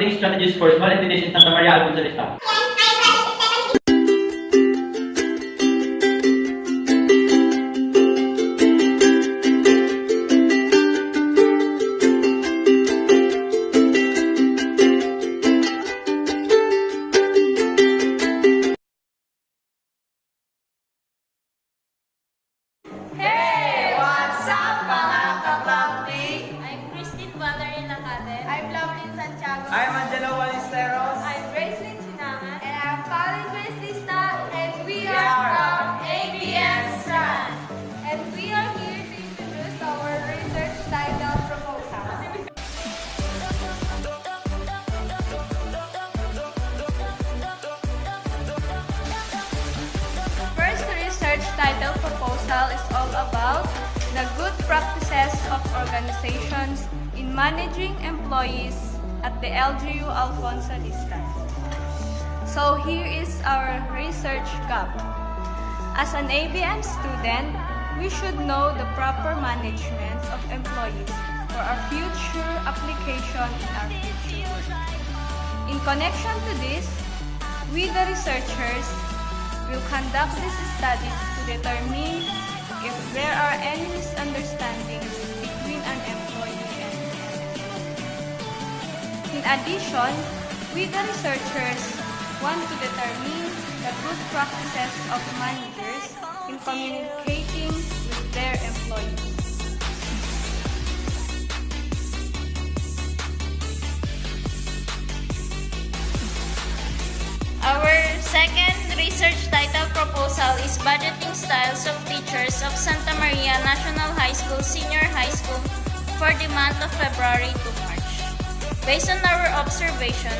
Marketing Strategies for Small Entities in Santa Maria, Alfonso Lista. And we are from ABM STRAND. And we are here to introduce our research title proposal. First research title proposal is all about the good practices of organizations in managing employees at the LGU Alfonso Lista. So here is our research gap. As an ABM student, we should know the proper management of employees for our future application in our future work. In connection to this, we the researchers will conduct this study to determine if there are any misunderstandings between an employee and an employee. In addition, we the researchers want to determine the good practices of managers in communicating with their employees. Our second research title proposal is Budgeting Styles of Teachers of Santa Maria National High School Senior High School for the month of February to March. Based on our observation,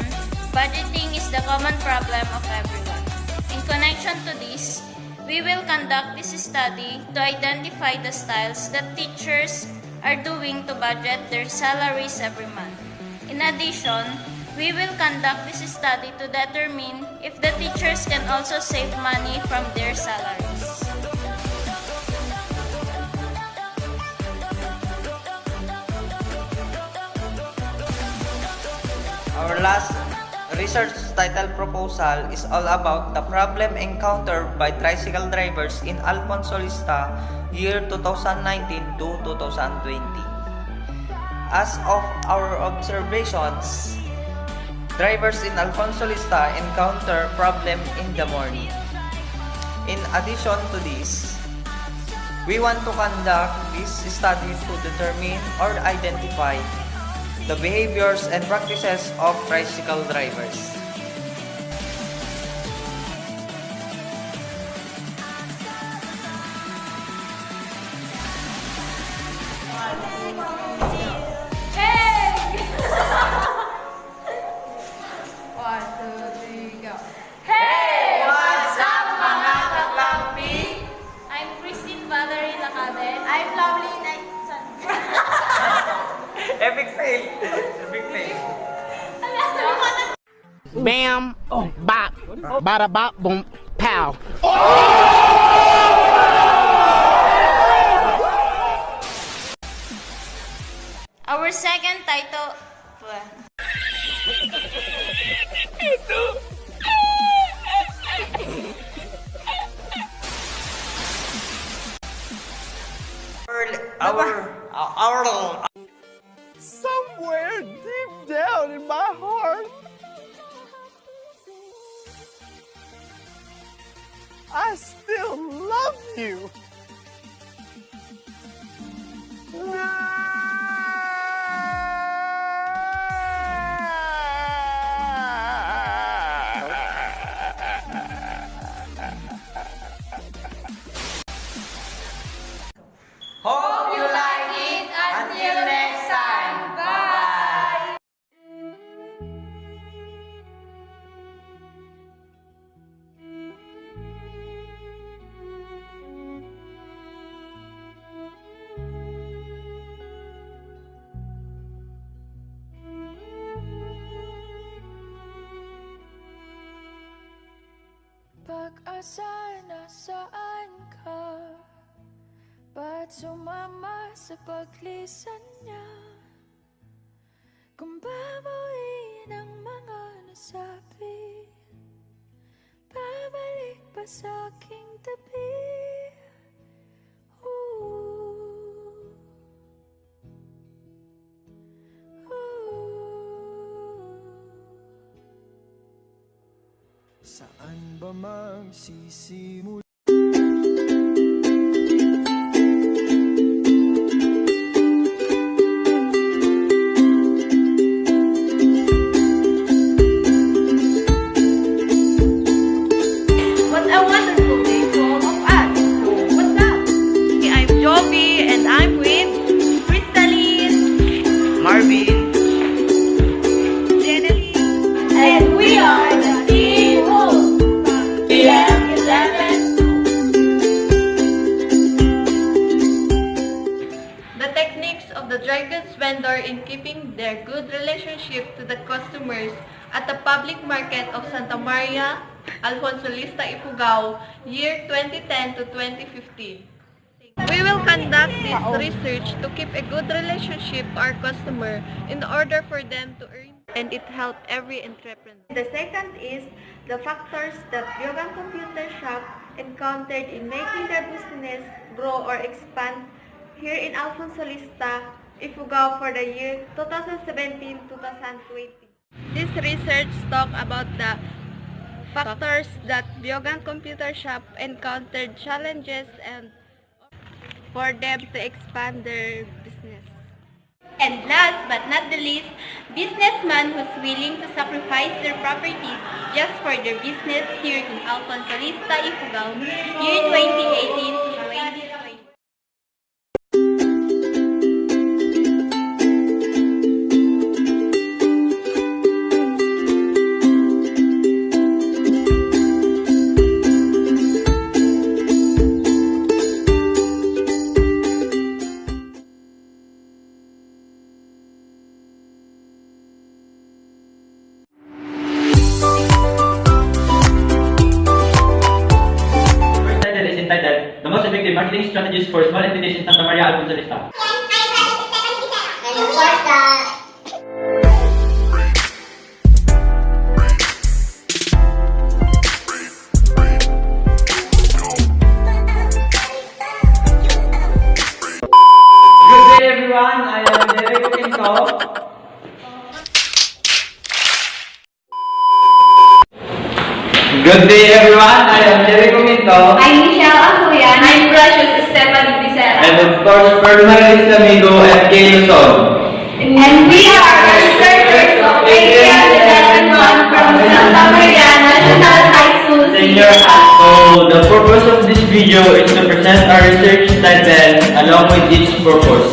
budgeting is the common problem of everyone. In connection to this, we will conduct this study to identify the styles that teachers are doing to budget their salaries every month. In addition, we will conduct this study to determine if the teachers can also save money from their salaries. Our last research title proposal is all about the problem encountered by tricycle drivers in Alfonso Lista year 2019 to 2020. As of our observations, drivers in Alfonso Lista encounter problem in the morning. In addition to this, we want to conduct this study to determine or identify the behaviors and practices of tricycle drivers. Epic fail! Epic fail! Bam, bop, bada bop, boom, pow. Our second title... Our Somewhere deep down in my heart, I still love you. Hope you like it. Until next time. Bye. Pag-asa nasaan ka? Ba't sumama sa paglisan niya? Kung babawiin ang masabi, babalik pa sa aking tabi. Saan ba magsisimula? What a wonderful day to all of us. What's up? I'm Joby and I'm with Crystalline, Marvin, Jeneline, and we are the Team Hope from PM11. The techniques of the dry goods vendor in keeping their good relationship to the customers at the public market of Santa Maria, Alfonso Lista, Ifugao, year 2010 to 2015. We will conduct this research to keep a good relationship to our customer in order for them to earn, and it helps every entrepreneur. The second is the factors that Yogan Computer Shop encountered in making their business grow or expand here in Alfonso Lista, Ifugao for the year 2017-2020. This research talks about the factors that Yogan Computer Shop encountered challenges and for them to expand their business. And last but not the least, businessmen who's willing to sacrifice their properties just for their business here in Alfonso Lista, Ifugao, year 2018 to 2020. Entitled The Most Effective Marketing Strategies for Small Entities in Santa Maria, Alfonso Lista. Good day everyone, I am Derek Pinto. Good day everyone, I am Jericho Minto. I'm Michelle Acuyan. I'm Precious Stephanie Pizarra. And of course, Permanent Amigo at Kayson. And we are the researchers of ATM 11 from Santa Maria National High School Senior High. So, the purpose of this video is to present our research title along with its purpose.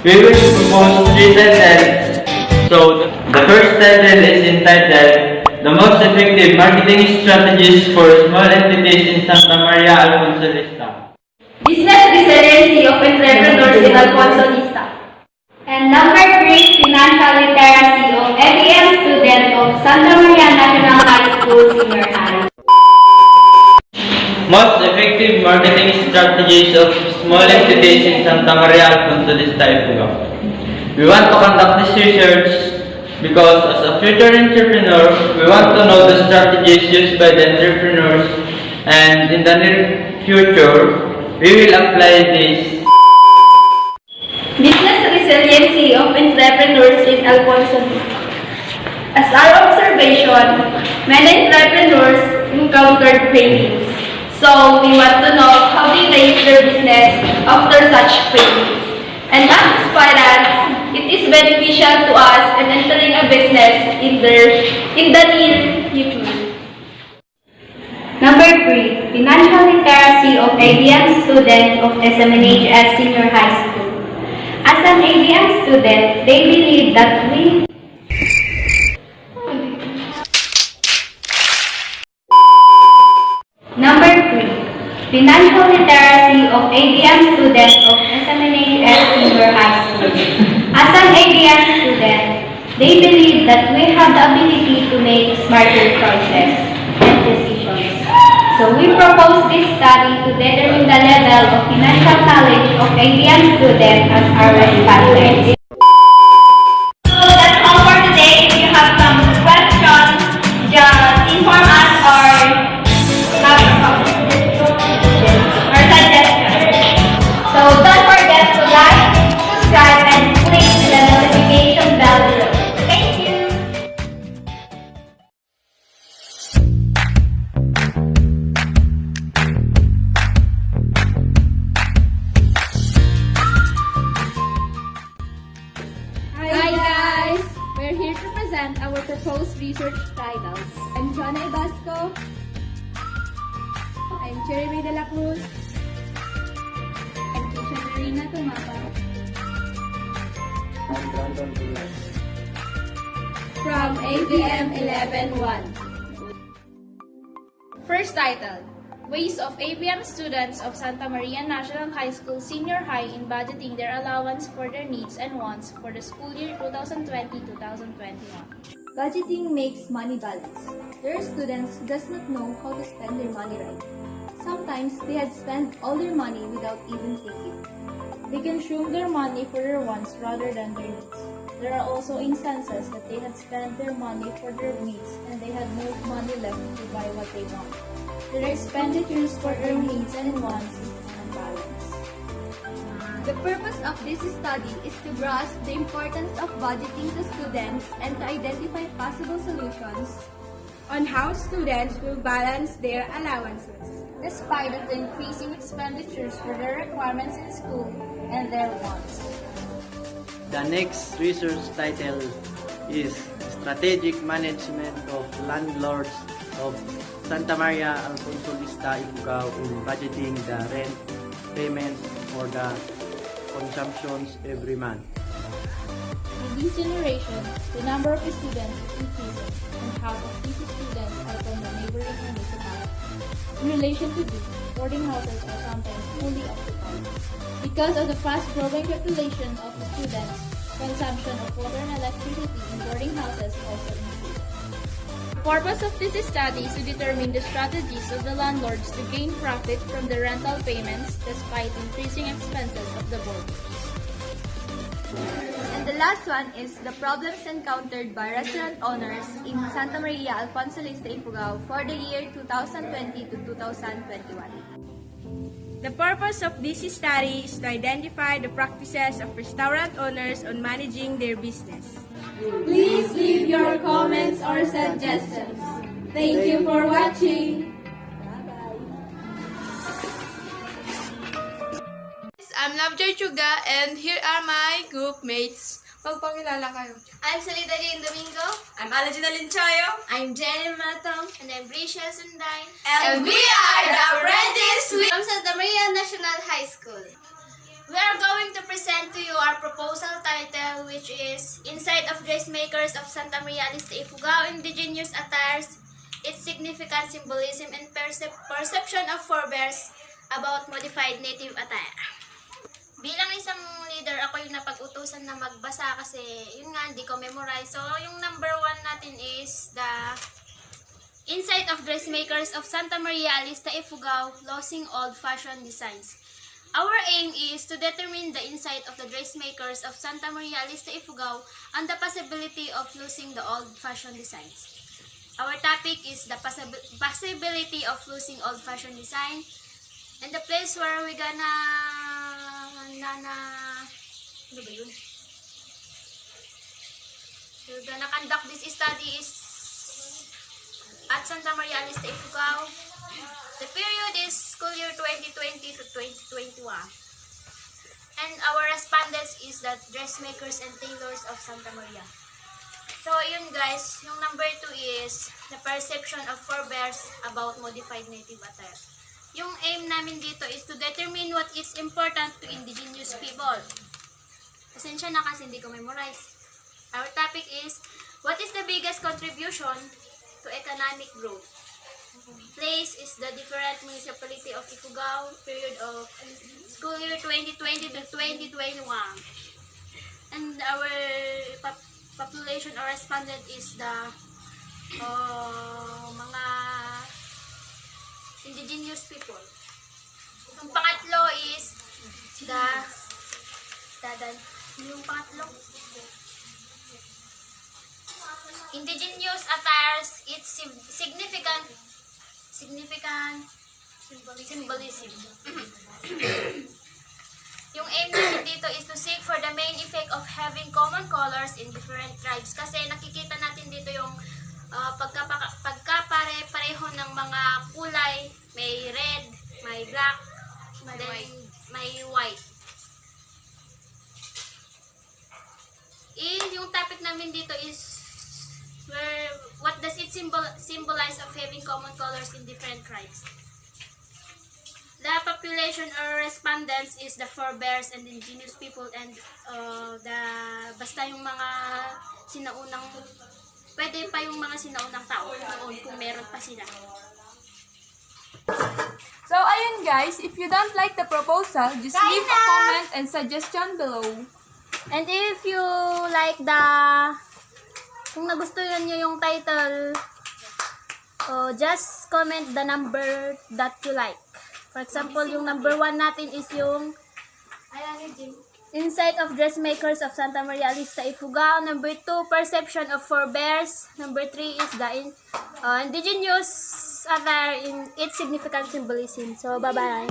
We will propose 3 titles. So, the first title is entitled The Most Effective Marketing Strategies for Small Entities in Santa Maria, Alfonso Lista. Business Resiliency of Entrepreneurs in Alfonso Lista. And number 3, Financial Literacy of ABM Student of Santa Maria National High School Senior High. Most Effective Marketing Strategies of Small Entities in Santa Maria, Alfonso Lista, Ifugao. We want to conduct this research because as a future entrepreneur, we want to know the strategies used by the entrepreneurs, and in the near future, we will apply this. Business Resiliency of Entrepreneurs in Alfonso Lista. As our observation, many entrepreneurs encountered failures. So we want to know how they raise their business after such failures. And as aspirants, it is beneficial to us in entering a business in the near future. Number 3, Financial Literacy of ABM Student of SMNHS Senior High School. As an ABM student, they believe that we Number 3, Financial Literacy of ABM Student of SMNHS Senior High School. As an ABM student, they believe that we have the ability to make smarter choices and decisions. So we propose this study to determine the level of financial knowledge of ABM students as our respondents. So that's all for today. If you have some questions present our proposed research titles. I'm Jonna Ibasco. I'm Jeremy De La Cruz. I'm Tisha Marina Tumapa. I'm Brandon Villas. From ABM 11-1. First title, Ways of ABM Students of Santa Maria National High School Senior High in Budgeting Their Allowance for Their Needs and Wants for the School Year 2020-2021. Budgeting makes money balance. There are students who does not know how to spend their money right. Sometimes they had spent all their money without even thinking. They consume their money for their wants rather than their needs. There are also instances that they had spent their money for their needs and they had no money left to buy what they want. Their expenditures for their needs and wants is unbalanced. The purpose of this study is to grasp the importance of budgeting to students and to identify possible solutions On how students will balance their allowances. Despite of the increasing expenditures for their requirements in school and their wants. The next research title is Strategic Management of Landlords of Santa Maria Alfonso Lista Ifugao in Budgeting the Rent Payment for the Consumptions every month. In this generation, the number of students is increasing, and half of these students are from the neighboring municipalities. In relation to this, boarding houses are sometimes fully occupied. Because of the fast-growing population of the students, consumption of water and electricity in boarding houses also increases. The purpose of this study is to determine the strategies of the landlords to gain profit from the rental payments despite increasing expenses of the boarders. And the last one is the problems encountered by restaurant owners in Santa Maria Alfonso Lista Ifugao for the year 2020 to 2021. The purpose of this study is to identify the practices of restaurant owners on managing their business. Please leave your comments or suggestions. Thank you for watching. I'm Lavjoy Chuga and here are my group mates. Magpakilala kayo. I'm Solidarine Domingo. I'm Alagina Linchayo. I'm Jenny Matong. And I'm Brisha Sunday. And we are the Apprentice From Santa Maria National High School. We are going to present to you our proposal title, which is Insight of Dressmakers of Santa Maria Lista Ifugao Indigenous Attires, its significant symbolism and perception of forebears about modified native attire. Bilang isang leader, ako yung napag-utusan na magbasa kasi yun nga, hindi ko memorize. So, yung number 1 natin is the Insight of Dressmakers of Santa Maria Lista Ifugao, Losing Old-Fashioned Designs. Our aim is to determine the insight of the dressmakers of Santa Maria Lista Ifugao on the possibility of losing the old-fashioned designs. Our topic is the possibility of losing old-fashioned design, and the place where we gonna ano ba yun? We're gonna conduct this study is at Santa Maria Lista Ifugao. The period is school year 2020 to 2021. And our respondents is the dressmakers and tailors of Santa Maria. So, yun guys, yung number 2 is the perception of forebears about modified native attire. Yung aim namin dito is to determine what is important to indigenous people. Pasensya na kasi hindi ko memorize. Our topic is, what is the biggest contribution to economic growth? Place is the different municipality of Ifugao, period of school year 2020 to 2021. And our population or respondent is the mga indigenous people. Yung pangatlo is yung pangatlo indigenous attires, its significant symbolism. Yung aim natin dito is to seek for the main effect of having common colors in different tribes. Kasi nakikita natin dito yung pagkapare-pareho ng mga kulay. May red, may black, may white. Yung topic namin dito is symbolized of having common colors in different tribes. The population or respondents is the forebears and indigenous people and basta yung mga sinaunang, pwede pa yung mga sinaunang tao noon kung meron pa sila. So, ayun guys, if you don't like the proposal, just leave a comment and suggestion below. And if you like kung nagustuhan nyo yung title, just comment the number that you like. For example, yung number 1 natin is yung Insight of Dressmakers of Santa Maria Alista, Ifugao. Number 2, Perception of Forebears. Number 3 is the Indigenous attire in its significant symbolism. So, bye-bye.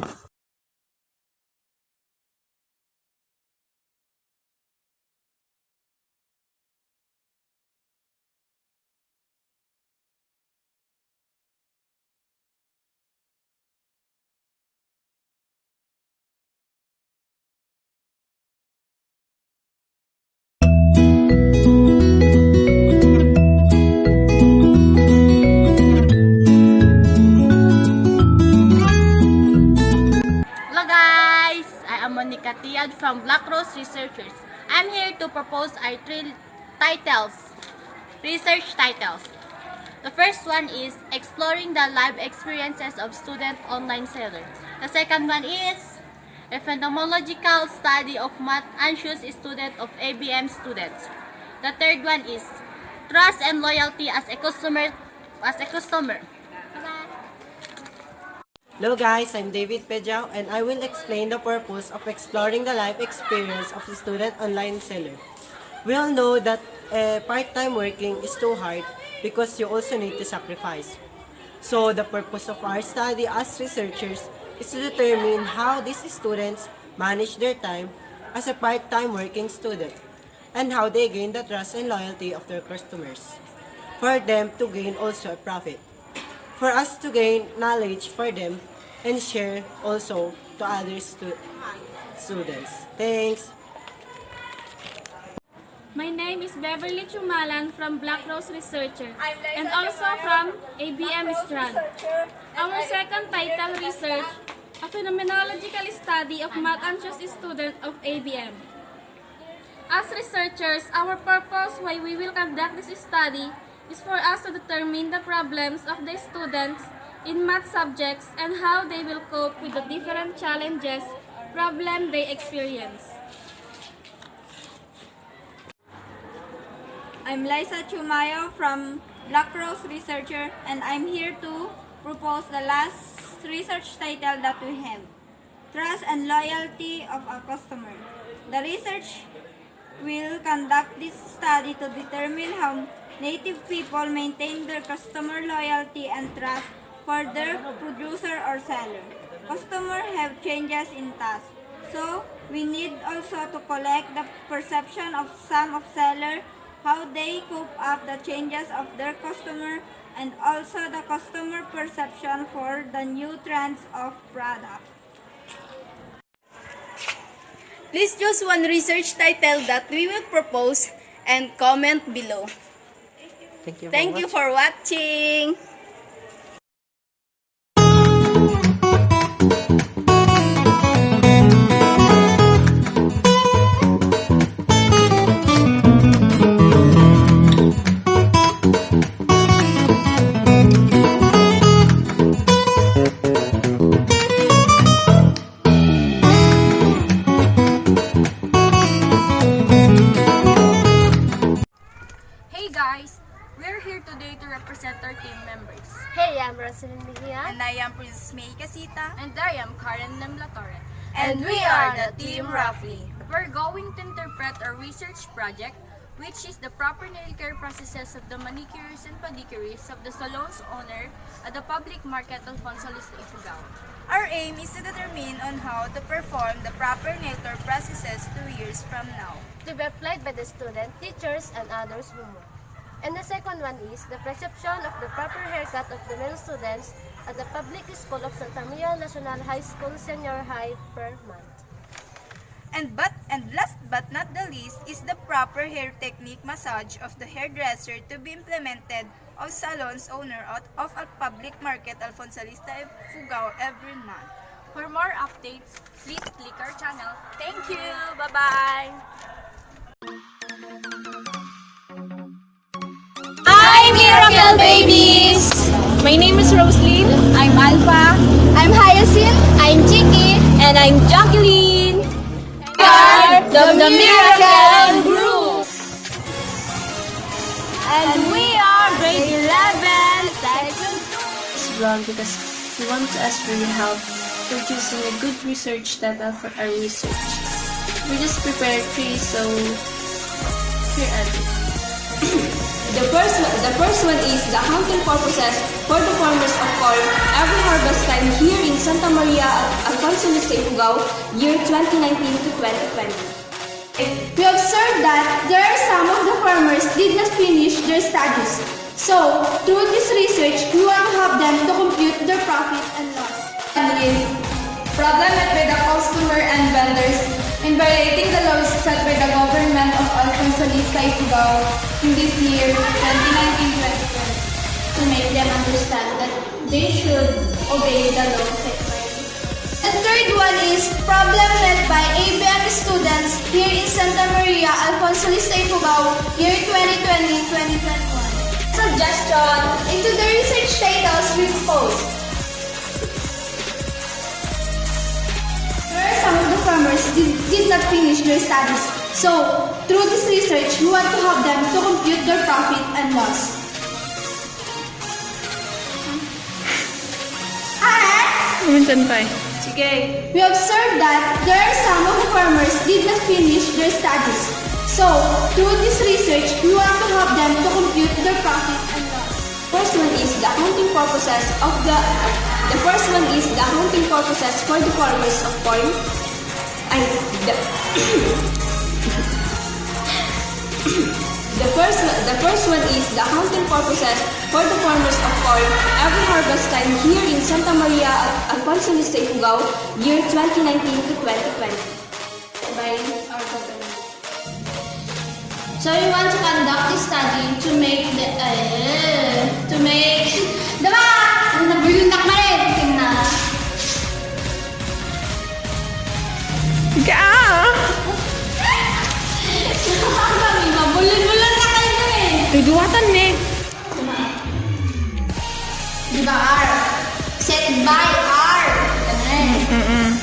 From Black Rose Researchers. I'm here to propose our 3 research titles. The first one is Exploring the Live Experiences of Student Online Seller. The second one is A Phenomenological Study of Math Anxious Student of ABM Students. The third one is Trust and Loyalty as a Customer. Hello guys, I'm David Pejao and I will explain the purpose of exploring the life experience of the student online seller. We all know that part-time working is too hard because you also need to sacrifice. So the purpose of our study as researchers is to determine how these students manage their time as a part-time working student and how they gain the trust and loyalty of their customers, for them to gain also a profit, for us to gain knowledge for them and share also to other students. Thanks. My name is Beverly Chumalan from Black Rose Researcher and also from ABM STRAND. Our second title research, A Phenomenological Study of Math Anxious Student of ABM. As researchers, our purpose why we will conduct this study is for us to determine the problems of the students in math subjects and how they will cope with the different challenges, problems they experience. I'm Liza Chumayo from Black Rose Researcher and I'm here to propose the last research title that we have, Trust and Loyalty of a Customer. The research will conduct this study to determine how native people maintain their customer loyalty and trust for their producer or seller. Customers have changes in taste, so we need also to collect the perception of some of seller, how they cope up the changes of their customer, and also the customer perception for the new trends of product. Please choose one research title that we will propose and comment below. Thank you for watching. Hey, I'm Rosalyn Mejia. And I am Princess May Casita. And I am Karen Lemlatore. And we are the Team Roughly. We're going to interpret our research project, which is the proper nail care processes of the manicurists and pedicurists of the salon's owner at the public market Alfonso Lista, Ifugao. Our aim is to determine on how to perform the proper nail care processes 2 years from now, To be applied by the student, teachers, and others who know. And the second one is the perception of the proper haircut of the male students at the public school of Santa Maria National High School Senior High per month. And last but not the least is the proper hair technique massage of the hairdresser to be implemented of Salon's owner of a public market, Alfonsalista Fugao, every month. For more updates, please click our channel. Thank you. Bye-bye. Hi, Miracle Babies! My name is Roslyn. I'm Alpha. I'm Hyacinth. I'm Chiki. And I'm Jacqueline. We are the Miracle Group. And we are grade 11, section 2. This vlog because we want to ask for your help producing a good research data for our research. We just prepared 3, so here are it. The first one is the accounting purposes for the farmers of corn every harvest time here in Santa Maria at Alfonso Fugao, year 2019 to 2020. We observed that there are some of the farmers did not finish their studies. So, through this research, we want to help them to compute their profit and loss. And with problem met by the customer and vendors in violating the laws set by the government of Alfonso Fugao in this year, 2019-2020, to make them understand that they should obey the law set by. The third one is problem met by ABM students here in Santa Maria, Alfonso Fugao, year 2020-2021. Suggestion into the research titles we proposed. There are some of the farmers did not finish their studies. So, through this research, we want to help them to compute their profit and loss. Sige. We observed that there are some of the farmers did not finish their studies. So, through this research, we want to help them to compute their profit and loss. First one is the accounting purposes of the first one is the accounting purposes for the farmers of corn. The first one is the accounting purposes for the farmers of corn every harvest time here in Santa Maria at Alfonso Fugao, year 2019 to 2020 by our government. So we want to conduct this study to make diba? Nabulunak na rin. Tingnan. Mabulol-bulol na kayo eh. Tuduwatan eh. Diba R? Set by R. Ganun.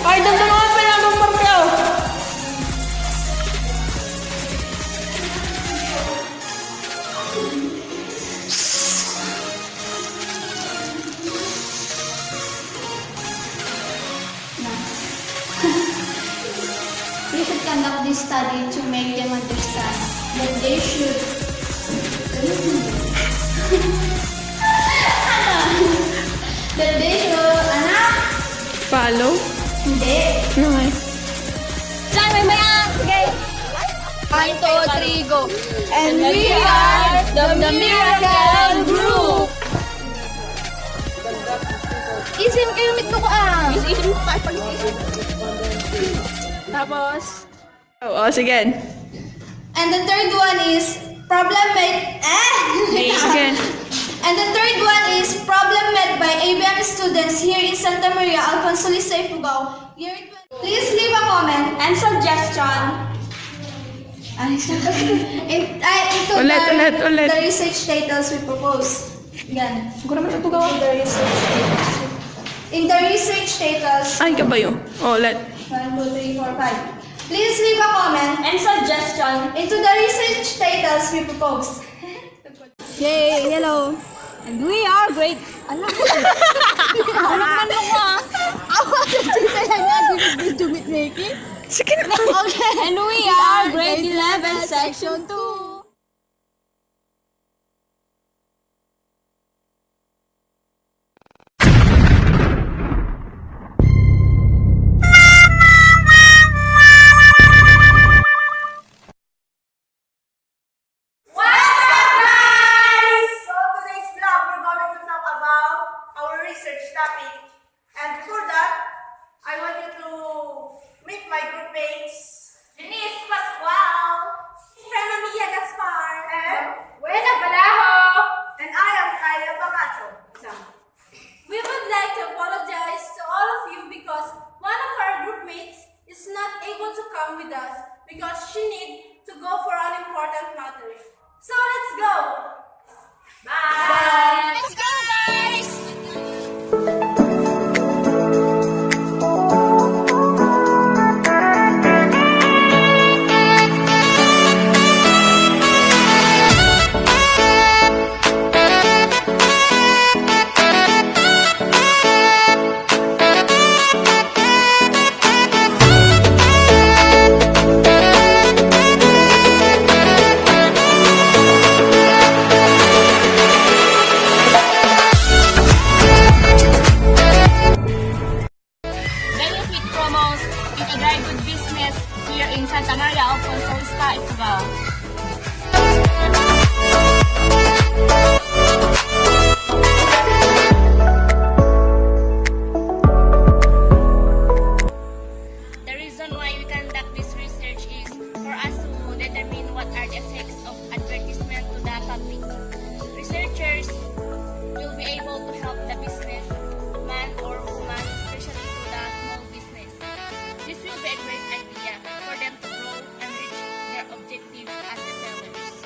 Ay, damdaman pa lang ang markaw. We should conduct this study to make them understand that they should Follow? Hindi. Okay. Saan may sige. 1, 2, 3, go. And we are the Miracle Group. Isim kayo mitno ko Isim ko pag-isim. Tapos? Sige. And the third one is problem met Sige. And the third one is problem met by ABM students here in Santa Maria, Alfonso Fugao, year 20. Please leave a comment and suggestion. Into Ulit. the research titles we propose. Yan. In the research titles. Ay, kabayo. Ulit. 1, 2, 3, 4, 5. Please leave a comment and suggestion into the research titles we propose. Yay! Hello! And we are great... Ano? Ano man mo Ako sa chita lang nga, video making. Sige na. Okay. And we are grade 11, section 2. with us because she needs to go for an important matter. So let's go! Bye! Let's go, guys! Benefit promos in a dry good business here in Santa Maria of Consolista, Ifugao. The reason why we conduct this research is for us to determine what are the effects of advertisement to the public. Researchers will be able to help the businessman or woman, especially to the small business. This will be a great idea for them to grow and reach their objectives as a sellers.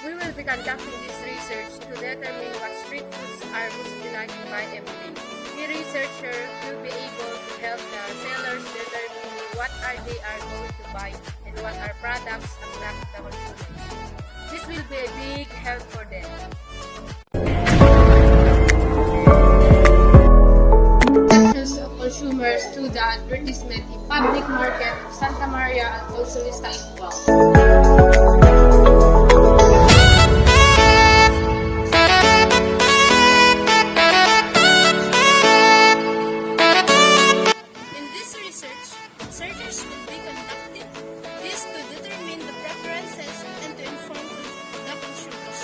We will be conducting this research to determine what street foods are mostly liked by everyday. The researcher will be able to help the sellers determine what are they are going to buy and what are products attract the consumers. This will be a big help for them. Actions of consumers to the advertisement in public market of Santa Maria and Consolista, Ifugao. In this research, researchers will be conducting this to determine the preferences and to inform the consumers.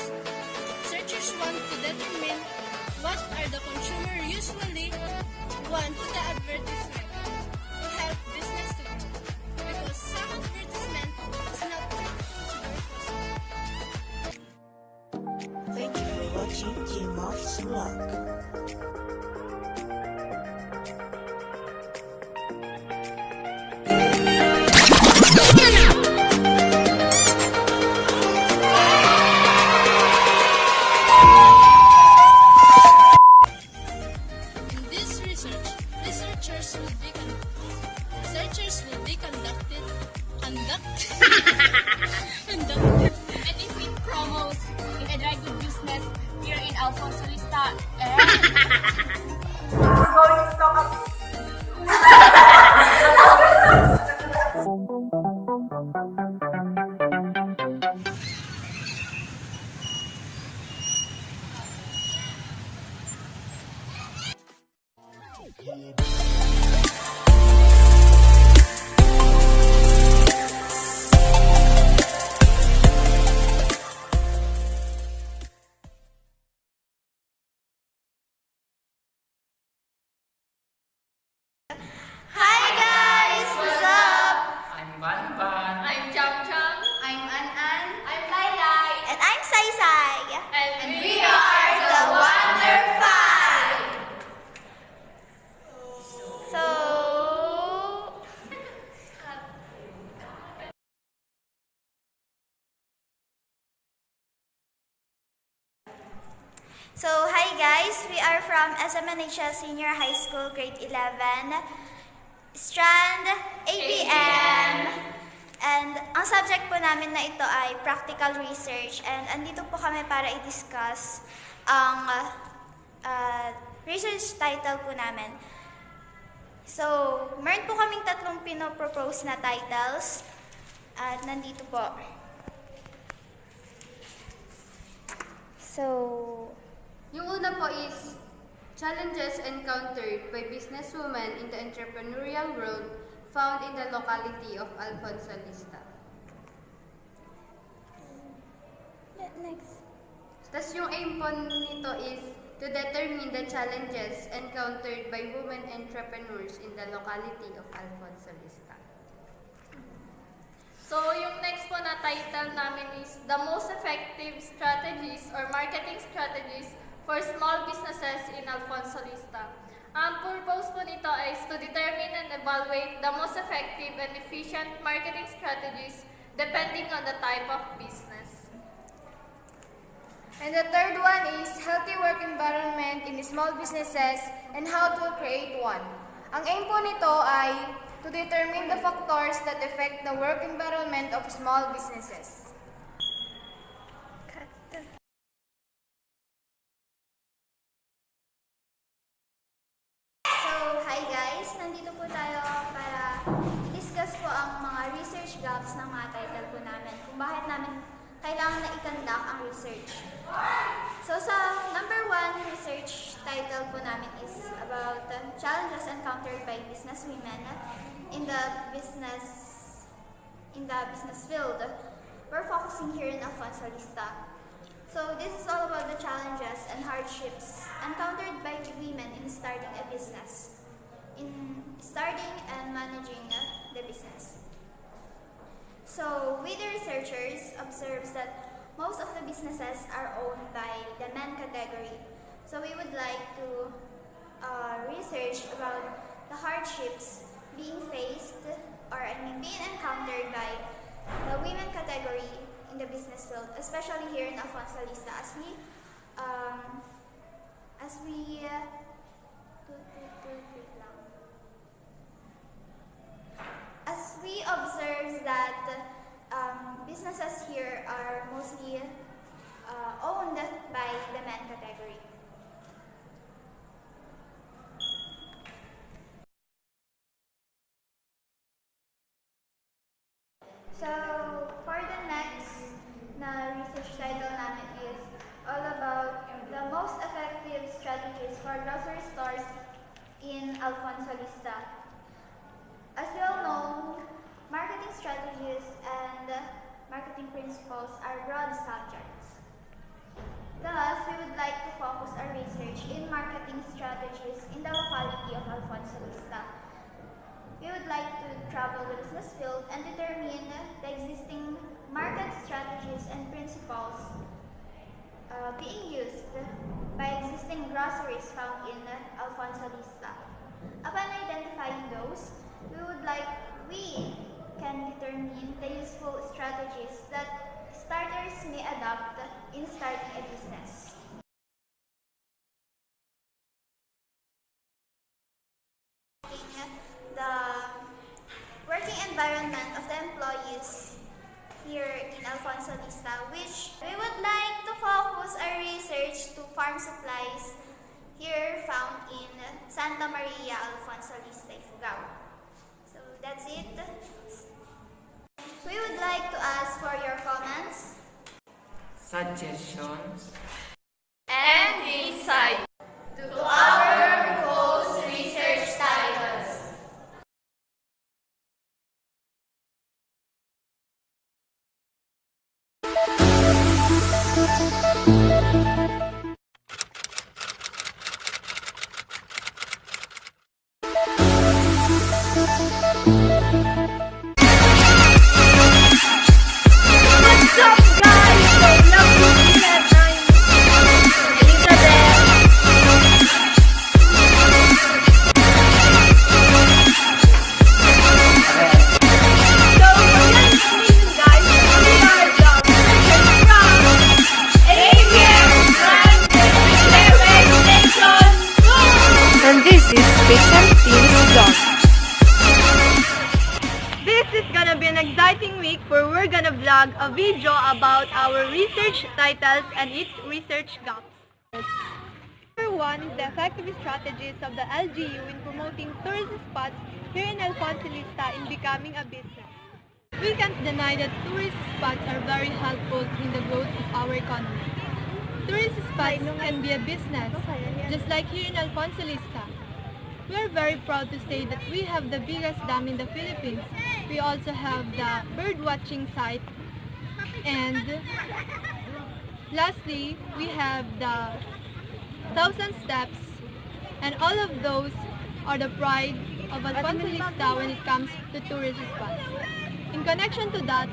Researchers want to determine what are the consumer usually want to the advertisement to help business to grow. Because some advertisement is not truthful to their customer. Thank you for watching Jim's vlog. In this research, researchers will be conducted Benefit promos in a dry good business here in Alfonso Lista. Hi guys! What's up? I'm Ban Ban. I'm Chang Chang. I'm An. I'm Lai Lai. And I'm Sai Sai. And we are the Wonder Five. So, hi guys, we are from SMNHS Senior High School, Grade 11, STRAND, ABM. And ang subject po namin na ito ay practical research. And andito po kami para i-discuss ang research title po namin. So, meron po kaming tatlong pinopropose na titles. At nandito po. So, Yung una po is challenges encountered by businesswomen in the entrepreneurial world found in the locality of Alfonso Lista. next. Tapos yung aim po nito is to determine the challenges encountered by women entrepreneurs in the locality of Alfonso Lista. So, yung next po na title namin is The Most Effective Strategies or Marketing Strategies for Small Businesses in Alfonso Lista. Ang purpose po nito is to determine and evaluate the most effective and efficient marketing strategies depending on the type of business. And the third one is healthy work environment in small businesses and how to create one. Ang aim po nito ay to determine the factors that affect the work environment of small businesses. So, hi guys! Nandito po tayo para discuss po ang mga research gaps ng mga title po namin. Kung bakit namin kailangan na i-conduct ang research. So, sa number 1 research title po namin is about challenges encountered by businesswomen in the business field. We're focusing here in Alfonso Lista. So, this is all about the challenges and hardships encountered by women in starting a business, in starting and managing the business. So, we the researchers observes that most of the businesses are owned by the men category. So, we would like to research about the hardships being faced being encountered by the women category in the business field, especially here in Alfonso Lista, as we observe that businesses here are mostly owned by the men category. So, for the next na research title namin is all about the most effective strategies for grocery stores in Alfonso Lista. As you all know, marketing strategies and marketing principles are broad subjects. Thus, we would like to focus our research in marketing strategies in the locality of Alfonso Lista. We would like to travel the business field and determine the existing market strategies and principles being used by existing groceries found in Alfonso Lista. Upon identifying those, we can determine the useful strategies that starters may adopt in starting a business. The working environment of the employees here in Alfonso Lista, which we would like to focus our research to farm supplies here found in Santa Maria, Alfonso Lista, Ifugao. So that's it. We would like to ask for your comments, Suggestions and insight to our proposed research titles. What's up, guys? So lovely to have exciting week where we're gonna vlog a video about our research titles and its research gaps. Number 1 is the effective strategies of the LGU in promoting tourist spots here in Alfonso Lista in becoming a business. We can't deny that tourist spots are very helpful in the growth of our economy. Tourist spots can be a business, just like here in Alfonso Lista. We are very proud to say that we have the biggest dam in the Philippines. We also have the bird watching site, and lastly, we have the 1,000 steps, and all of those are the pride of Alfonso Lista when it comes to tourist spots. In connection to that,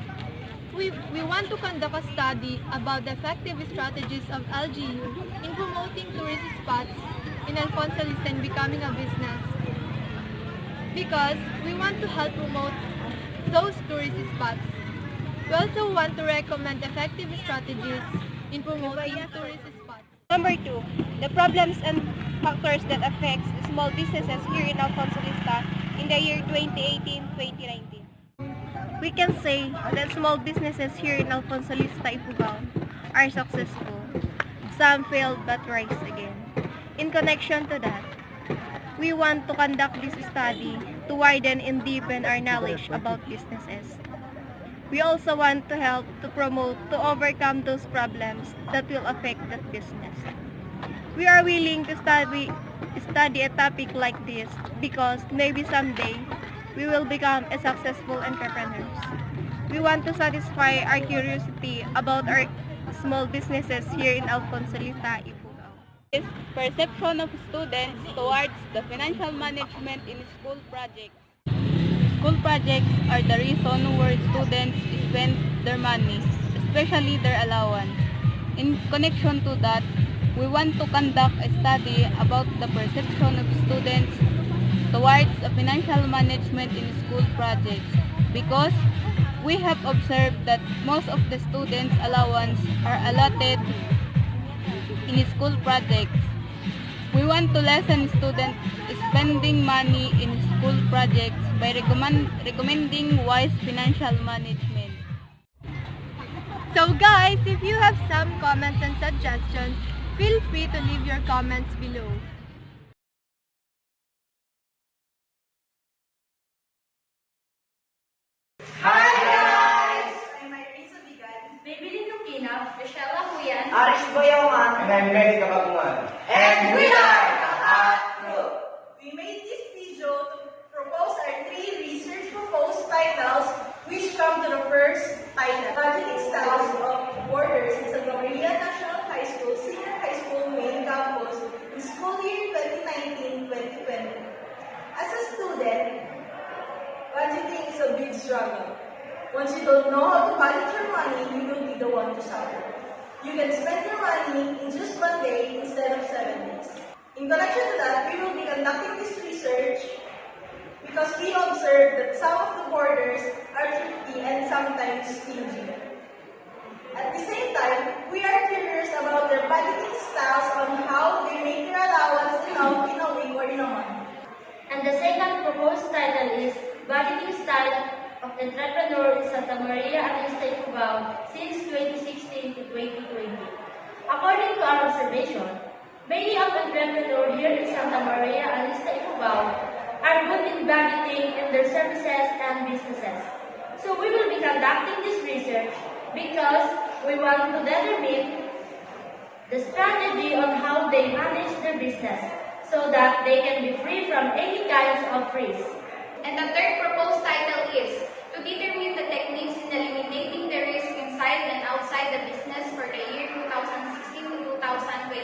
we want to conduct a study about the effective strategies of LGU in promoting tourist spots in Alfonso Lista and becoming a business, because we want to help promote those tourist spots. We also want to recommend effective strategies in promoting tourist spots. Number 2, the problems and factors that affect small businesses here in Alfonso Lista in the year 2018-2019. We can say that small businesses here in Alfonso Lista, Ifugao are successful. Some failed but rise again. In connection to that, we want to conduct this study to widen and deepen our knowledge about businesses. We also want to help to promote to overcome those problems that will affect that business. We are willing to study a topic like this because maybe someday we will become a successful entrepreneurs. We want to satisfy our curiosity about our small businesses here in Alfonso Lista, Ifugao. Is perception of students towards the financial management in school projects. School projects are the reason where students spend their money, especially their allowance. In connection to that, we want to conduct a study about the perception of students towards a financial management in school projects, because we have observed that most of the students' allowance are allotted in school projects. We want to lessen students spending money in school projects by recommending wise financial management. So guys, if you have some comments and suggestions, feel free to leave your comments below. Hi guys! I'm Irene Sabigan, Bibilin Lukina, Michelle Huyan, Alex Boyawan, and I'm Mary Kabagungan. and we are the Hot Group. We made this video to propose our 3 research proposed titles, which come to the first title: Budgeting Styles of Boarders in Santa Maria National High School, Senior High School Main Campus in school year 2019-2020. As a student, budgeting is a big struggle. Once you don't know how to budget your money, you will be the one to suffer. You can spend your money in just one day instead of 7 days. In connection to that, we will be conducting this research because we observed that some of the boarders are thrifty and sometimes stingy. At the same time, we are curious about their budgeting styles on how they make their allowance enough in a week or in a month. and the second proposed title is Budgeting Style of Entrepreneur in Santa Maria at Ifugao since 2016 to 2020. According to our observation, many of entrepreneurs here in Santa Maria and Ifugao are good in budgeting in their services and businesses. So we will be conducting this research because we want to determine the strategy on how they manage their business so that they can be free from any kinds of risk. And the third proposed title is to determine the techniques in eliminating the risk inside and outside the business for the year 2016 to 2020.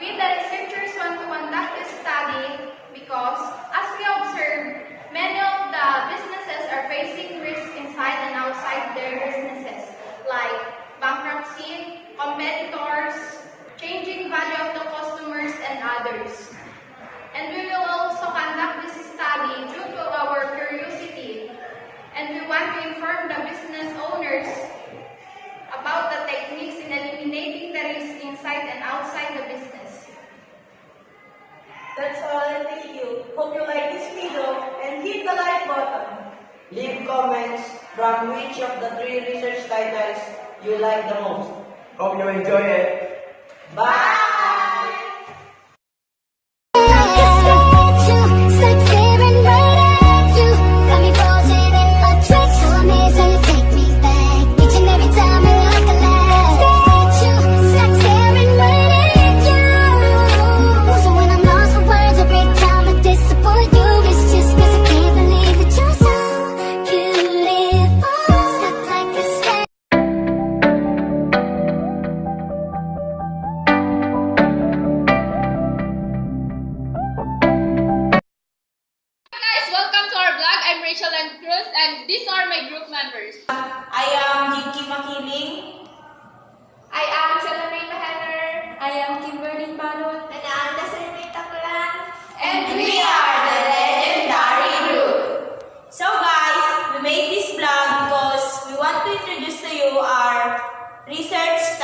We, the researchers, want to conduct this study because, as we observe, many of the businesses are facing risk inside and outside their businesses, like bankruptcy, competitors, changing value of the customers, and others. And we will also conduct this study due to our curiosity, and we want to inform the business owners about the techniques in eliminating the risk inside and outside the business. That's all, and thank you. Hope you like this video and hit the like button. Leave comments from which of the 3 research titles you like the most. Hope you enjoy it. Bye! Take me back, each and every time I like a laugh. Stay true,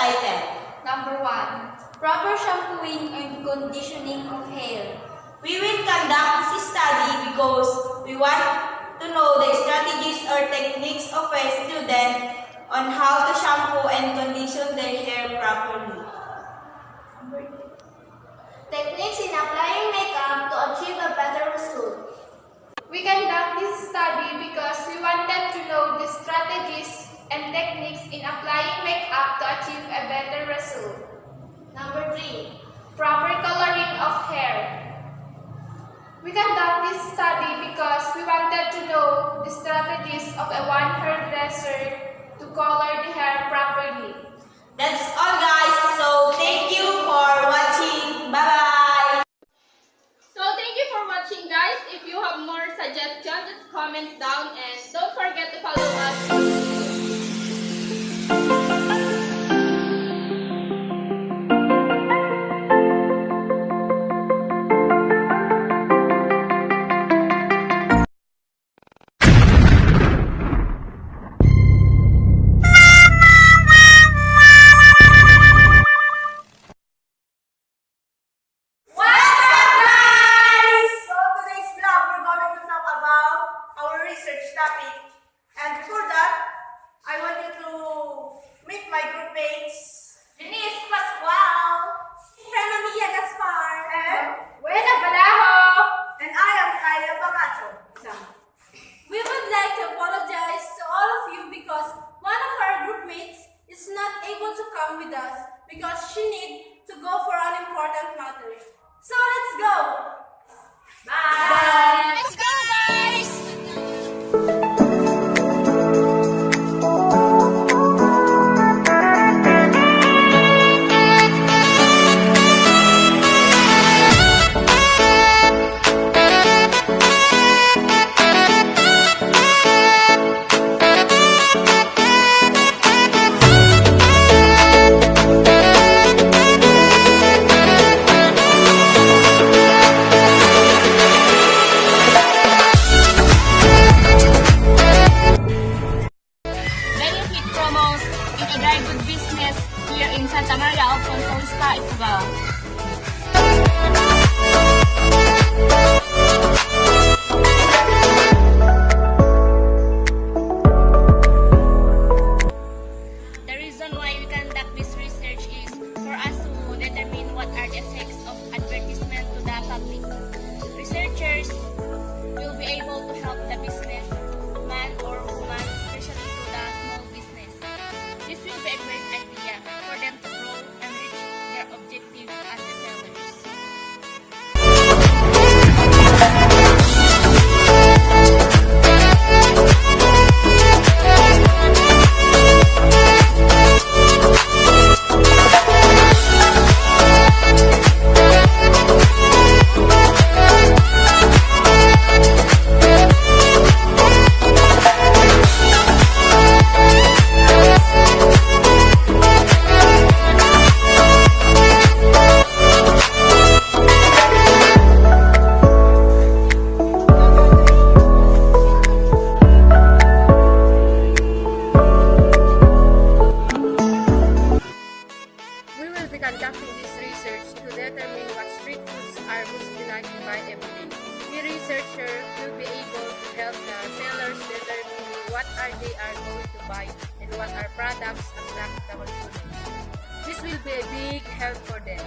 item. Number 1. Proper shampooing and conditioning of hair. We will conduct this study because we want to know the strategies or techniques of a student on how to shampoo and condition their hair properly. Techniques in applying makeup to achieve a better result. We conduct this study because we wanted to know the strategies and techniques in applying makeup to achieve a better result. Number 3. Proper coloring of hair. We conduct this study because we wanted to know the strategies of a one hairdresser to color the hair properly. That's all, guys. So thank you for watching. Bye-bye. So thank you for watching, guys. If you have more suggestions, just comment down and don't forget to follow us. Because she needs to go for an important matter. So let's go! Bye! Bye. Let's go, guys! Santa Maria Alfonso Ifugao. The reason why we conduct this research is for us to determine what are the effects of advertisement to the public. Researchers will be able to help the businessman or woman, especially to the small business. This will be a great idea for them to grow and reach their objectives as a sellers. Conducting this research to determine what street foods are mostly liked to buy every day. We researchers will be able to help the sellers determine what they are going to buy and what are products attract the consumers. This will be a big help for them.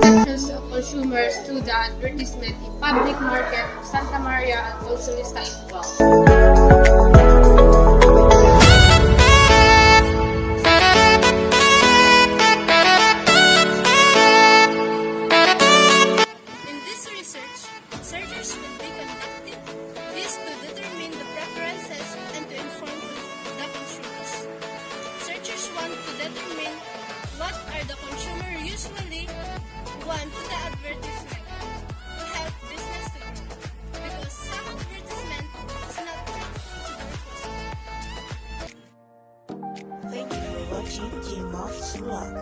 Actions of consumers through the advertisement in public market of Santa Maria Alfonso Ifugao. Want to the advertisement to help business to grow, because some advertisement is not true to their customer. Thank you for watching Jimoff's vlog.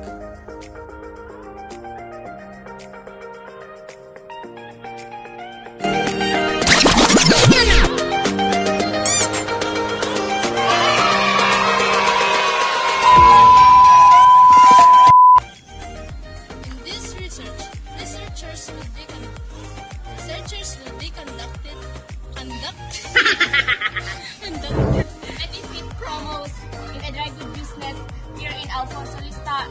We're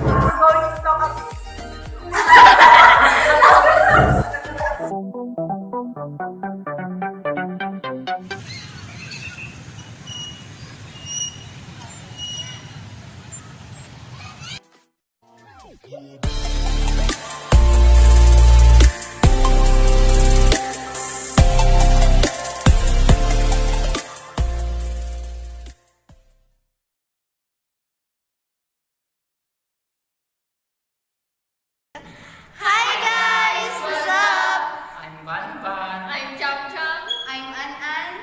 going to talk about Hi guys! What's up? I'm Banban. I'm Cham Cham. I'm An.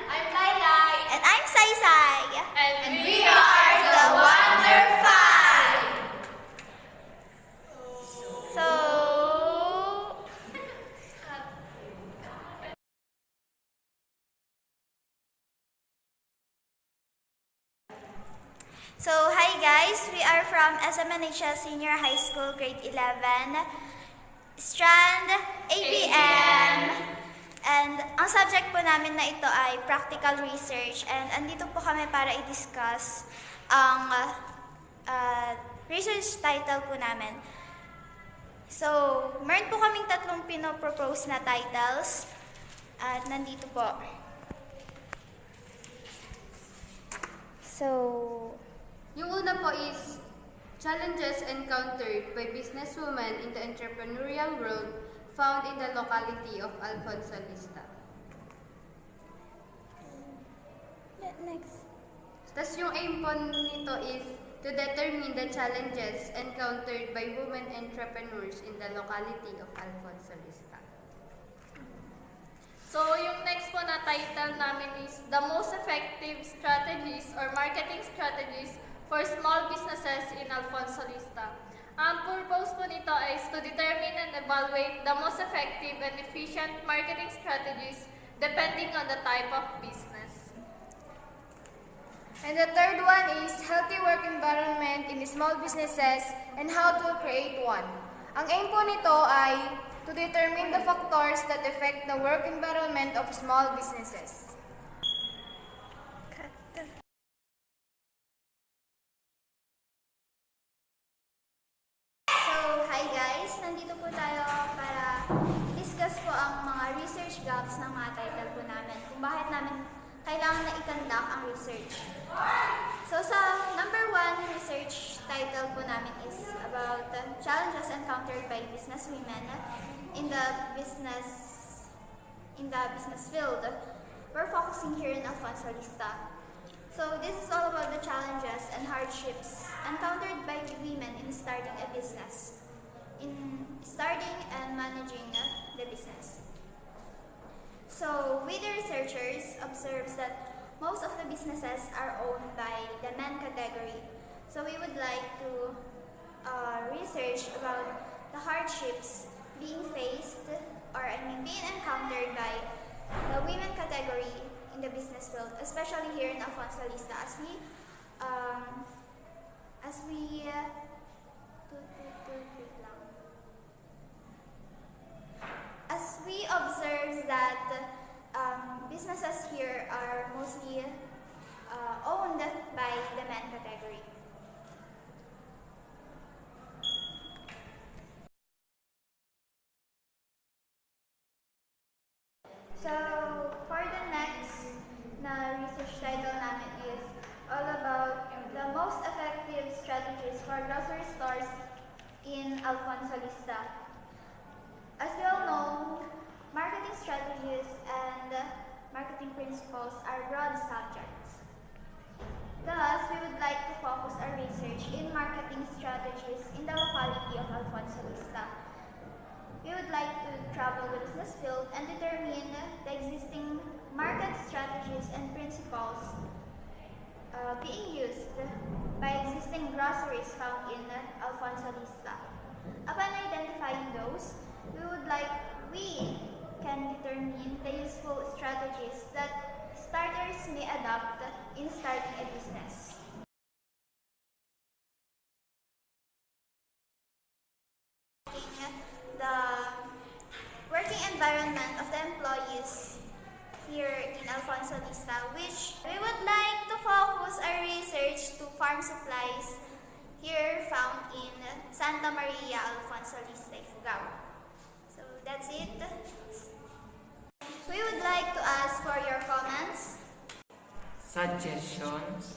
I'm Laylay. And I'm Saysay. And we are the Wonder Five. So, hi guys, we are from SMNHS Senior High School, grade 11, STRAND, ABM, and ang subject po namin na ito ay practical research, and andito po kami para i-discuss ang research title po namin. So, meron po kaming tatlong pinopropose na titles, at nandito po. So, Yung una po is challenges encountered by businesswomen in the entrepreneurial world found in the locality of Alfonso Lista. next. Tapos yung aim po nito is to determine the challenges encountered by women entrepreneurs in the locality of Alfonso Lista. So, yung next po na title namin is The Most Effective Strategies or Marketing Strategies for Small Businesses in Alfonso Lista. Ang purpose po nito is to determine and evaluate the most effective and efficient marketing strategies depending on the type of business. And the third one is healthy work environment in small businesses and how to create one. Ang aim po nito ay to determine the factors that affect the work environment of small businesses. So, hi guys! Nandito po tayo para discuss po ang mga research gaps ng mga title po namin, kung bakit namin kailangan na i-conduct ang research. So, sa number 1 research title po namin is about challenges encountered by business women in the business field. We're focusing here in Alfonso Lista. So, this is all about the challenges and hardships encountered by women in starting a business, in starting and managing the business. So, we the researchers observes that most of the businesses are owned by the men category. So, we would like to research about the hardships being faced, or being encountered by the women category in the business field, especially here in Alfonso Lista, as we observe that businesses here are mostly owned by the men category. So, for the next na research title namin is all about the most effective strategies for grocery stores in Alfonso Lista. As you all know, marketing strategies and marketing principles are broad subjects. Thus, we would like to focus our research in marketing strategies in the locality of Alfonso Lista. We would like to travel the business field and determine the existing market strategies and principles being used by existing groceries found in Alfonso Lista. Upon identifying those, we can determine the useful strategies that starters may adopt in starting a business. The working environment of the employees here in Alfonso Lista, which we would like to focus our our research to farm supplies here found in Santa Maria Alfonso Lista, Ifugao. So that's it. We would like to ask for your comments, suggestions,